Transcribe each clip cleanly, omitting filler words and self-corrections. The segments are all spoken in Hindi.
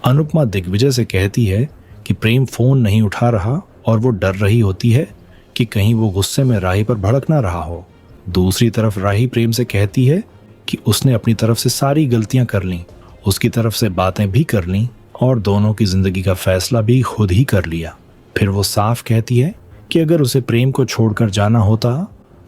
अनुपमा दिग्विजय से कहती है कि प्रेम फोन नहीं उठा रहा और वो डर रही होती है कि कहीं वो गुस्से में राही पर भड़क ना रहा हो। दूसरी तरफ राही प्रेम से कहती है कि उसने अपनी तरफ से सारी गलतियां कर लीं, उसकी तरफ से बातें भी कर लीं और दोनों की जिंदगी का फैसला भी खुद ही कर लिया। फिर वो साफ कहती है कि अगर उसे प्रेम को छोड़कर जाना होता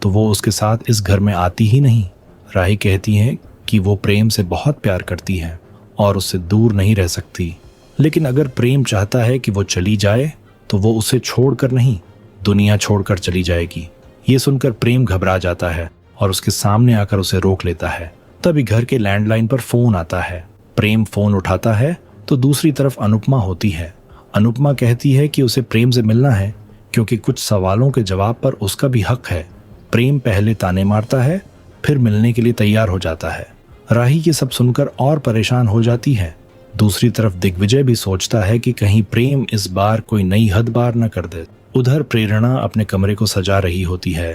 तो वो उसके साथ इस घर में आती ही नहीं। राही कहती है कि वो प्रेम से बहुत प्यार करती है और उससे दूर नहीं रह सकती, लेकिन अगर प्रेम चाहता है कि वो चली जाए तो वो उसे छोड़कर नहीं, दुनिया छोड़कर चली जाएगी। ये सुनकर प्रेम घबरा जाता है और उसके सामने आकर उसे रोक लेता है। तभी घर के लैंडलाइन पर फोन आता है। प्रेम फोन उठाता है तो दूसरी तरफ अनुपमा होती है। अनुपमा कहती है कि उसे प्रेम से मिलना है क्योंकि कुछ सवालों के जवाब पर उसका भी हक है। प्रेम पहले ताने मारता है, फिर मिलने के लिए तैयार हो जाता है। राही ये सब सुनकर और परेशान हो जाती है। दूसरी तरफ दिग्विजय भी सोचता है कि कहीं प्रेम इस बार कोई नई हद पार न कर दे। उधर प्रेरणा अपने कमरे को सजा रही होती है।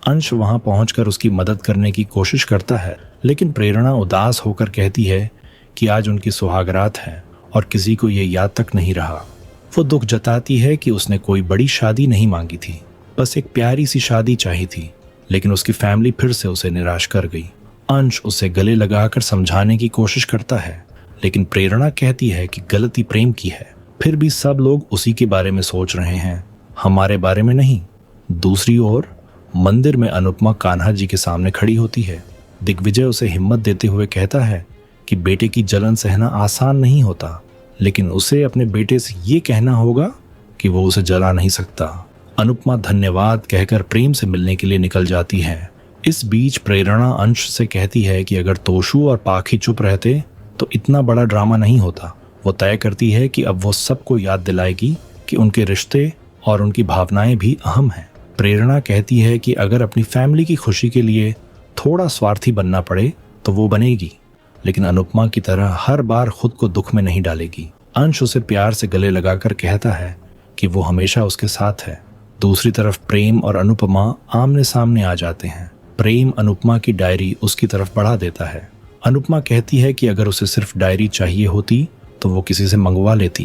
अंश वहां पहुंचकर उसकी मदद करने की कोशिश करता है, लेकिन प्रेरणा उदास होकर कहती है कि आज उनकी सुहागरात है और किसी को ये याद तक नहीं रहा। वो दुख जताती है कि उसने कोई बड़ी शादी नहीं मांगी थी, बस एक प्यारी सी शादी चाहिए थी, लेकिन उसकी फैमिली फिर से उसे निराश कर गई। अंश उसे गले लगाकर समझाने की कोशिश करता है, लेकिन प्रेरणा कहती है कि गलती प्रेम की है। फिर भी सब लोग उसी के बारे में सोच रहे हैं, हमारे बारे में नहीं। दूसरी ओर मंदिर में अनुपमा कान्हा जी के सामने खड़ी होती है। दिग्विजय उसे हिम्मत देते हुए कहता है कि बेटे की जलन सहना आसान नहीं होता, लेकिन उसे अपने बेटे से ये कहना होगा कि वो उसे जला नहीं सकता। अनुपमा धन्यवाद कहकर प्रेम से मिलने के लिए निकल जाती है। इस बीच प्रेरणा अंश से कहती है कि अगर तोशु और पाखी चुप रहते तो इतना बड़ा ड्रामा नहीं होता। वो तय करती है कि अब वो सबको याद दिलाएगी कि उनके रिश्ते और उनकी भावनाएं भी अहम हैं। प्रेरणा कहती है कि अगर अपनी फैमिली की खुशी के लिए थोड़ा स्वार्थी बनना पड़े तो वो बनेगी, लेकिन अनुपमा की तरह हर बार खुद को दुख में नहीं डालेगी। अंश उसे प्यार से गले लगाकर कहता है कि वो हमेशा उसके साथ है। दूसरी तरफ प्रेम और अनुपमा आमने सामने आ जाते हैं। प्रेम अनुपमा की डायरी उसकी तरफ बढ़ा देता है। अनुपमा कहती है कि अगर उसे सिर्फ डायरी चाहिए होती तो वो किसी से मंगवा लेती।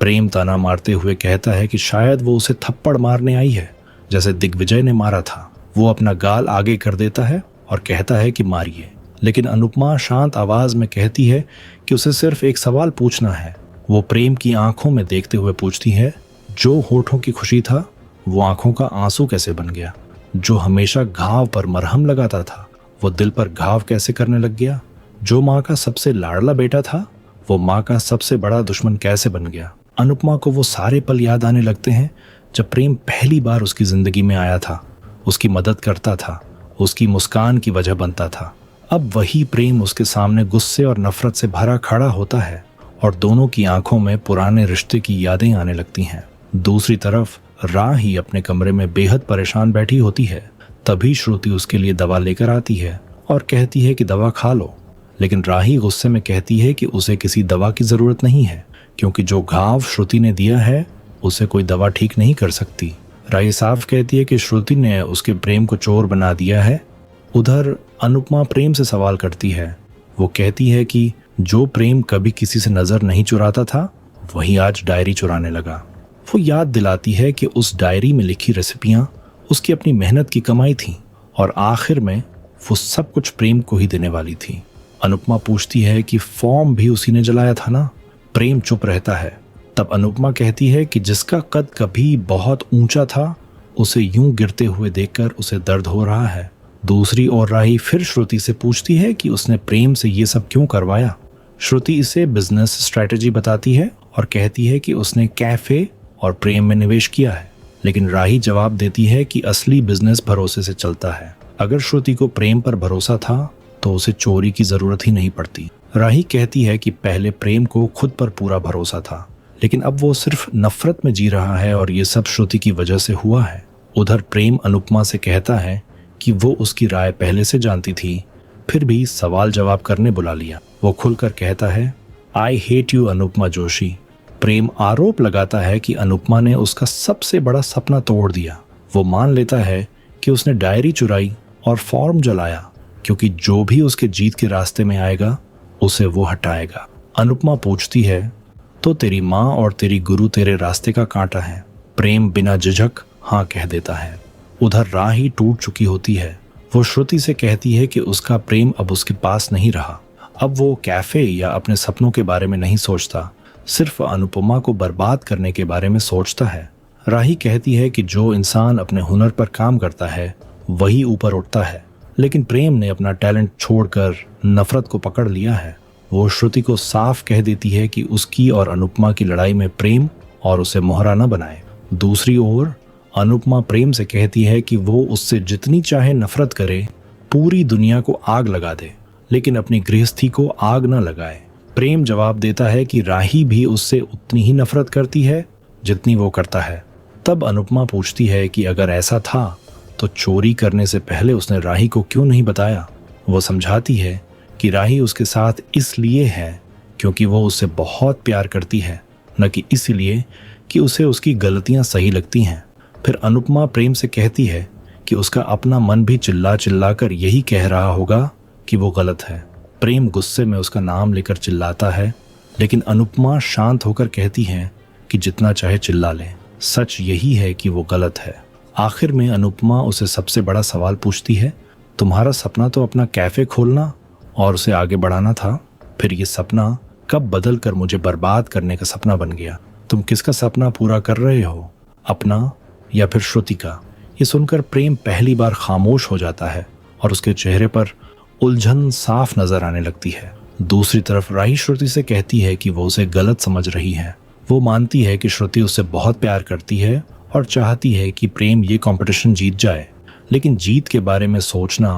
प्रेम ताना मारते हुए कहता है कि शायद वो उसे थप्पड़ मारने आई है, जैसे दिग्विजय ने मारा था। वो अपना गाल आगे कर देता है और कहता है कि मारिए, लेकिन अनुपमा शांत आवाज में कहती है कि उसे सिर्फ एक सवाल पूछना है। वो प्रेम की आंखों में देखते हुए पूछती है, जो होठों की खुशी था वो आंखों का आंसू कैसे बन गया? जो हमेशा घाव पर मरहम लगाता था वो दिल पर घाव कैसे करने लग गया? जो माँ का सबसे लाडला बेटा था वो माँ का सबसे बड़ा दुश्मन कैसे बन गया? अनुपमा को वो सारे पल याद आने लगते हैं जब प्रेम पहली बार उसकी जिंदगी में आया था, उसकी मदद करता था, उसकी मुस्कान की वजह बनता था। अब वही प्रेम उसके सामने गुस्से और नफरत से भरा खड़ा होता है और दोनों की आंखों में पुराने रिश्ते की यादें आने लगती हैं। दूसरी तरफ राही अपने कमरे में बेहद परेशान बैठी होती है। तभी श्रुति उसके लिए दवा लेकर आती है और कहती है कि दवा खा लो, लेकिन राही गुस्से में कहती है कि उसे किसी दवा की जरूरत नहीं है, क्योंकि जो घाव श्रुति ने दिया है उसे कोई दवा ठीक नहीं कर सकती। राही साफ कहती है कि श्रुति ने उसके प्रेम को चोर बना दिया है। उधर अनुपमा प्रेम से सवाल करती है। वो कहती है कि जो प्रेम कभी किसी से नजर नहीं चुराता था वही आज डायरी चुराने लगा। वो याद दिलाती है कि उस डायरी में लिखी रेसिपियां उसकी अपनी मेहनत की कमाई थी और आखिर में वो सब कुछ प्रेम को ही देने वाली थी। अनुपमा पूछती है कि फॉर्म भी उसी ने जलाया था ना? प्रेम चुप रहता है। तब अनुपमा कहती है कि जिसका कद कभी बहुत ऊंचा था उसे यूं गिरते हुए देखकर उसे दर्द हो रहा है। दूसरी ओर राही फिर श्रुति से पूछती है कि उसने प्रेम से ये सब क्यों करवाया। श्रुति इसे बिजनेस स्ट्रैटेजी बताती है और कहती है कि उसने कैफे और प्रेम में निवेश किया है, लेकिन राही जवाब देती है कि असली बिजनेस भरोसे से चलता है। अगर श्रुति को प्रेम पर भरोसा था तो उसे चोरी की जरूरत ही नहीं पड़ती। राही कहती है कि पहले प्रेम को खुद पर पूरा भरोसा था, लेकिन अब वो सिर्फ नफरत में जी रहा है और ये सब श्रुति की वजह से हुआ है। उधर प्रेम अनुपमा से कहता है कि वो उसकी राय पहले से जानती थी, फिर भी सवाल जवाब करने बुला लिया। वो खुलकर कहता है, I hate you Anupama Joshi. Prem आरोप लगाता है कि अनुपमा ने उसका सबसे बड़ा सपना तोड़ दिया। वो मान लेता है कि उसने डायरी चुराई और फॉर्म जलाया, क्योंकि जो भी उसके जीत के रास्ते में आएगा उसे वो हटाएगा। अनुपमा पूछती है, तो तेरी माँ और तेरी गुरु तेरे रास्ते का कांटा है। प्रेम बिना झिझक हाँ कह देता है। उधर राही टूट चुकी होती है। वो श्रुति से कहती है कि उसका प्रेम अब उसके पास नहीं रहा। अब वो कैफे या अपने सपनों के बारे में नहीं सोचता, सिर्फ अनुपमा को बर्बाद करने के बारे में सोचता है। राही कहती है कि जो इंसान अपने हुनर पर काम करता है वही ऊपर उठता है, लेकिन प्रेम ने अपना टैलेंट छोड़कर नफरत को पकड़ लिया है। वो श्रुति को साफ कह देती है कि उसकी और अनुपमा की लड़ाई में प्रेम और उसे मोहरा न बनाए। दूसरी ओर अनुपमा प्रेम से कहती है कि वो उससे जितनी चाहे नफरत करे, पूरी दुनिया को आग लगा दे, लेकिन अपनी गृहस्थी को आग न लगाए। प्रेम जवाब देता है कि राही भी उससे उतनी ही नफरत करती है जितनी वो करता है। तब अनुपमा पूछती है कि अगर ऐसा था तो चोरी करने से पहले उसने राही को क्यों नहीं बताया। वो समझाती है कि राही उसके साथ इसलिए है क्योंकि वो उससे बहुत प्यार करती है, न कि इसलिए कि उसे उसकी गलतियां सही लगती हैं। फिर अनुपमा प्रेम से कहती है कि उसका अपना मन भी चिल्ला चिल्ला कर यही कह रहा होगा कि वो गलत है। प्रेम गुस्से में उसका नाम लेकर चिल्लाता है, लेकिन अनुपमा शांत होकर कहती है कि जितना चाहे चिल्ला ले, सच यही है कि वो गलत है। आखिर में अनुपमा उसे सबसे बड़ा सवाल पूछती है, तुम्हारा सपना तो अपना कैफे खोलना और उसे आगे बढ़ाना था, फिर ये सपना कब बदल कर मुझे बर्बाद करने का सपना बन गया? तुम किसका सपना पूरा कर रहे हो, अपना या फिर श्रुति का? ये सुनकर प्रेम पहली बार खामोश हो जाता है और उसके चेहरे पर उलझन साफ नजर आने लगती है। दूसरी तरफ राही श्रुति से कहती है कि वो उसे गलत समझ रही है। वो मानती है कि श्रुति उससे बहुत प्यार करती है और चाहती है कि प्रेम ये कंपटीशन जीत जाए, लेकिन जीत के बारे में सोचना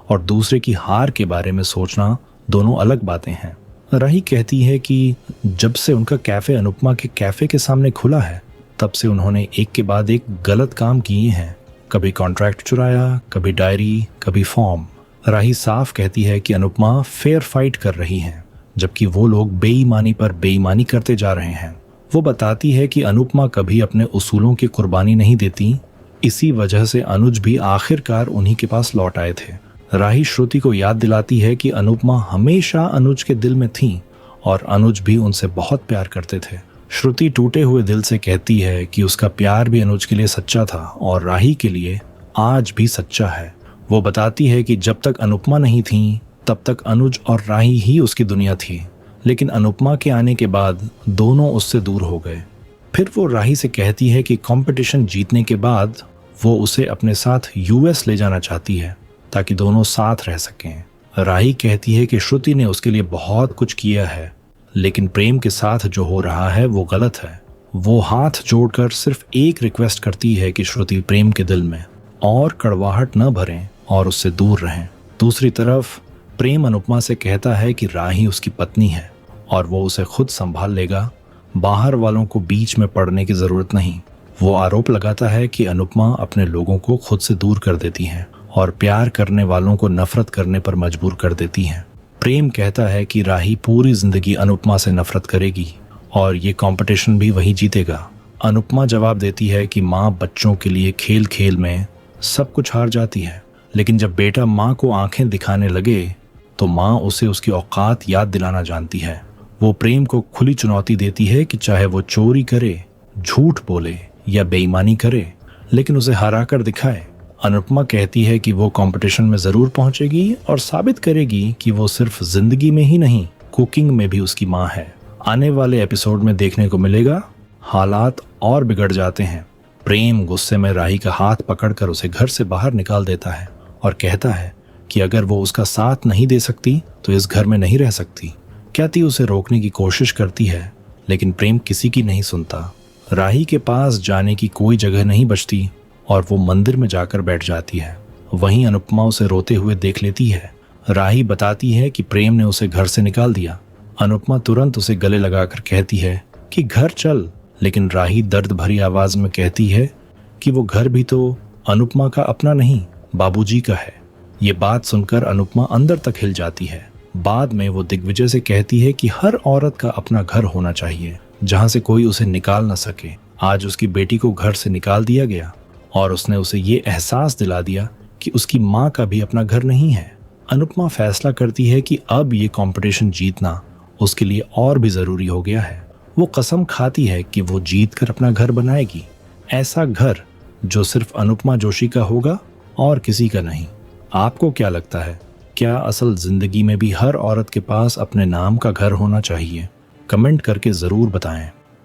और दूसरे की हार के बारे में सोचना दोनों अलग बातें हैं। राही कहती है कि जब से उनका कैफे अनुपमा के कैफे के सामने खुला है, तब से उन्होंने एक के बाद एक गलत काम किए हैं। कभी कॉन्ट्रैक्ट चुराया, कभी डायरी, कभी फॉर्म। राही साफ कहती है कि अनुपमा फेयर फाइट कर रही हैं, जबकि वो लोग बेईमानी पर बेईमानी करते जा रहे हैं। वो बताती है कि अनुपमा कभी अपने उसूलों की कुर्बानी नहीं देती, इसी वजह से अनुज भी आखिरकार उन्हीं के पास लौट आए थे। राही श्रुति को याद दिलाती है कि अनुपमा हमेशा अनुज के दिल में थी और अनुज भी उनसे बहुत प्यार करते थे। श्रुति टूटे हुए दिल से कहती है कि उसका प्यार भी अनुज के लिए सच्चा था और राही के लिए आज भी सच्चा है। वो बताती है कि जब तक अनुपमा नहीं थी तब तक अनुज और राही ही उसकी दुनिया थी, लेकिन अनुपमा के आने के बाद दोनों उससे दूर हो गए। फिर वो राही से कहती है कि कंपटीशन जीतने के बाद वो उसे अपने साथ यूएस ले जाना चाहती है ताकि दोनों साथ रह सकें। राही कहती है कि श्रुति ने उसके लिए बहुत कुछ किया है, लेकिन प्रेम के साथ जो हो रहा है वो गलत है। वो हाथ जोड़कर सिर्फ एक रिक्वेस्ट करती है कि श्रुति प्रेम के दिल में और कड़वाहट न भरें और उससे दूर रहें। दूसरी तरफ प्रेम अनुपमा से कहता है कि राही उसकी पत्नी है और वो उसे खुद संभाल लेगा, बाहर वालों को बीच में पड़ने की जरूरत नहीं। वो आरोप लगाता है कि अनुपमा अपने लोगों को खुद से दूर कर देती हैं और प्यार करने वालों को नफरत करने पर मजबूर कर देती हैं। प्रेम कहता है कि राही पूरी जिंदगी अनुपमा से नफरत करेगी और ये कंपटीशन भी वही जीतेगा। अनुपमा जवाब देती है कि माँ बच्चों के लिए खेल खेल में सब कुछ हार जाती है, लेकिन जब बेटा माँ को आंखें दिखाने लगे तो माँ उसे उसकी औकात याद दिलाना जानती है। वो प्रेम को खुली चुनौती देती है कि चाहे वो चोरी करे, झूठ बोले या बेईमानी करे, लेकिन उसे हरा कर दिखाए। अनुपमा कहती है कि वो कंपटीशन में जरूर पहुंचेगी और साबित करेगी कि वो सिर्फ जिंदगी में ही नहीं, कुकिंग में भी उसकी माँ है। आने वाले एपिसोड में देखने को मिलेगा हालात और बिगड़ जाते हैं। प्रेम गुस्से में राही का हाथ पकड़कर उसे घर से बाहर निकाल देता है और कहता है कि अगर वो उसका साथ नहीं दे सकती तो इस घर में नहीं रह सकती। कैथी उसे रोकने की कोशिश करती है, लेकिन प्रेम किसी की नहीं सुनता। राही के पास जाने की कोई जगह नहीं बचती और वो मंदिर में जाकर बैठ जाती है। वहीं अनुपमा उसे रोते हुए देख लेती है। राही बताती है कि प्रेम ने उसे घर से निकाल दिया। अनुपमा तुरंत उसे गले लगाकर कहती है कि घर चल, लेकिन राही दर्द भरी आवाज में कहती है कि वो घर भी तो अनुपमा का अपना नहीं, बाबूजी का है। ये बात सुनकर अनुपमा अंदर तक हिल जाती है। बाद में वो दिग्विजय से कहती है कि हर औरत का अपना घर होना चाहिए जहां से कोई उसे निकाल न सके। आज उसकी बेटी को घर से निकाल दिया गया और उसने उसे ये एहसास दिला दिया कि उसकी माँ का भी अपना घर नहीं है। अनुपमा फैसला करती है कि अब ये कंपटीशन जीतना उसके लिए और भी जरूरी हो गया है। वो कसम खाती है कि वो जीत कर अपना घर बनाएगी, ऐसा घर जो सिर्फ अनुपमा जोशी का होगा और किसी का नहीं। आपको क्या लगता है, क्या असल जिंदगी में भी हर औरत के पास अपने नाम का घर होना चाहिए? कमेंट करके ज़रूर बताएं।